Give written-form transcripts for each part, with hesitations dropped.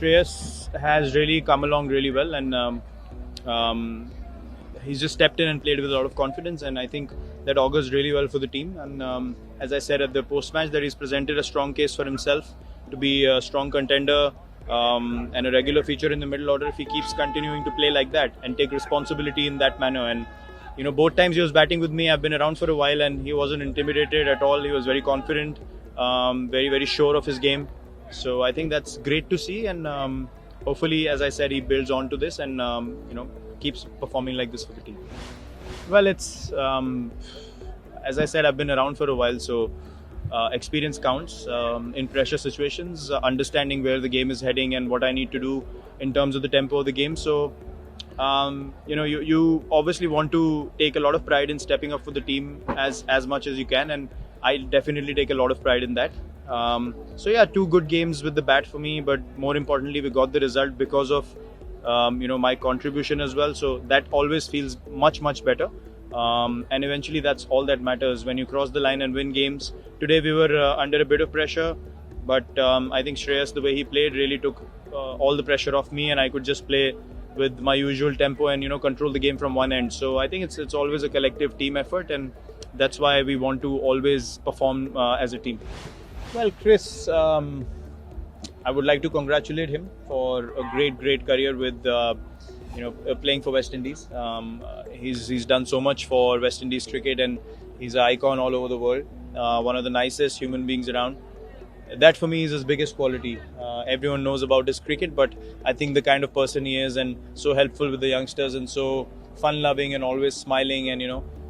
Shreyas has really come along really well, and he's just stepped in and played with a lot of confidence, and I think that augurs really well for the team. And as I said at the post-match, that he's presented a strong case for himself to be a strong contender and a regular feature in the middle order if he keeps continuing to play like that and take responsibility in that manner. And both times he was batting with me, I've been around for a while, and he wasn't intimidated at all. He was very confident, very, very sure of his game. So I think that's great to see, and hopefully, as I said, he builds on to this and keeps performing like this for the team. Well, it's as I said, I've been around for a while, so experience counts in pressure situations, understanding where the game is heading and what I need to do in terms of the tempo of the game. So you obviously want to take a lot of pride in stepping up for the team as much as you can, and I definitely take a lot of pride in that. So yeah, 2 good games with the bat for me, but more importantly, we got the result because of my contribution as well. So that always feels much better. And eventually that's all that matters when you cross the line and win games. Today we were under a bit of pressure, but I think Shreyas, the way he played, really took all the pressure off me, and I could just play with my usual tempo and control the game from one end. So I think it's always a collective team effort, and that's why we want to always perform as a team. Well, Chris, I would like to congratulate him for a great career with playing for West Indies. He's done so much for West Indies cricket, and he's an icon all over the world. One of the nicest human beings around. That for me is his biggest quality. Everyone knows about his cricket, but I think the kind of person he is, and so helpful with the youngsters, and so fun-loving, and always smiling, and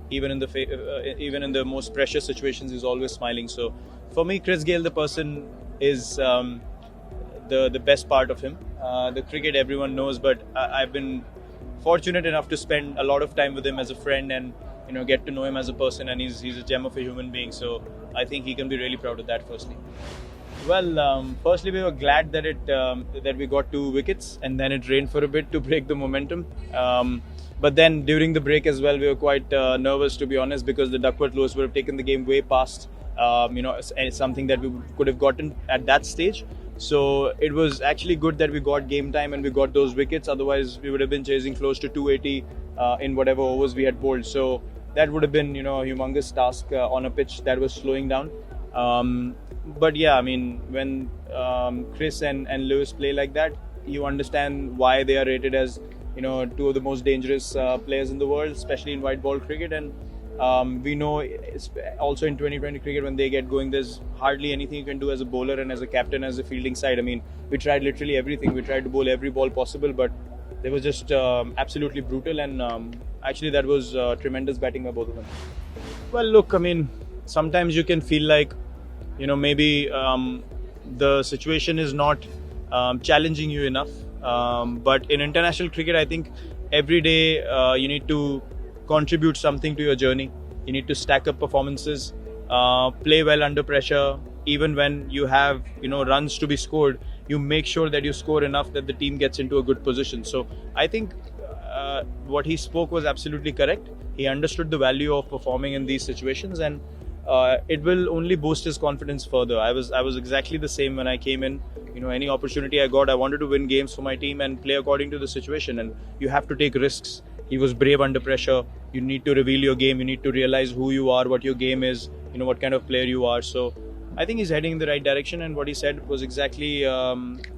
even in the most precious situations, he's always smiling. So for me, Chris Gayle, the person, is the best part of him. The cricket everyone knows, but I've been fortunate enough to spend a lot of time with him as a friend, and get to know him as a person, and he's a gem of a human being. So I think he can be really proud of that. Firstly, firstly we were glad that we got 2 wickets, and then it rained for a bit to break the momentum. But then during the break as well, we were quite nervous, to be honest, because the Duckworth Lewis would have taken the game way past something that we could have gotten at that stage. So it was actually good that we got game time and we got those wickets. Otherwise, we would have been chasing close to 280 in whatever overs we had bowled. So that would have been, a humongous task on a pitch that was slowing down. But yeah, I mean, when Chris and Lewis play like that, you understand why they are rated as 2 of the most dangerous players in the world, especially in white ball cricket. And we know also in 2020 cricket, when they get going, there's hardly anything you can do as a bowler and as a captain, as a fielding side. I mean, we tried literally everything. We tried to bowl every ball possible, but they were just absolutely brutal, and actually that was tremendous batting by both of them. Well, look, I mean, sometimes you can feel like maybe the situation is not challenging you enough, but in international cricket, I think every day you need to contribute something to your journey. You need to stack up performances, play well under pressure. Even when you have runs to be scored, you make sure that you score enough that the team gets into a good position. So I think what he spoke was absolutely correct. He understood the value of performing in these situations, and it will only boost his confidence further. I was exactly the same when I came in. Any opportunity I got, I wanted to win games for my team and play according to the situation, and you have to take risks. He was brave under pressure. You need to reveal your game. You need to realize who you are, what your game is, what kind of player you are. So I think he's heading in the right direction, and what he said was exactly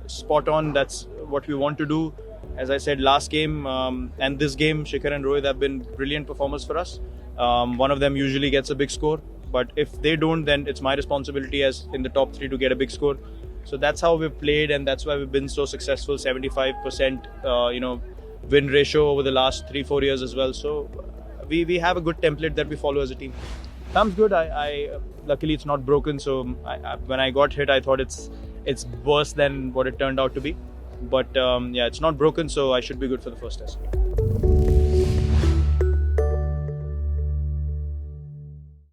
spot on. That's what we want to do. As I said, last game and this game, Shikhar and Rohit have been brilliant performers for us. One of them usually gets a big score, but if they don't, then it's my responsibility as in the top 3 to get a big score. So that's how we've played, and that's why we've been so successful. 75% win ratio over the last 3-4 years as well. So we have a good template that we follow as a team. Thumb's good. I luckily it's not broken. So when I got hit, I thought it's worse than what it turned out to be. But yeah, it's not broken, so I should be good for the first test.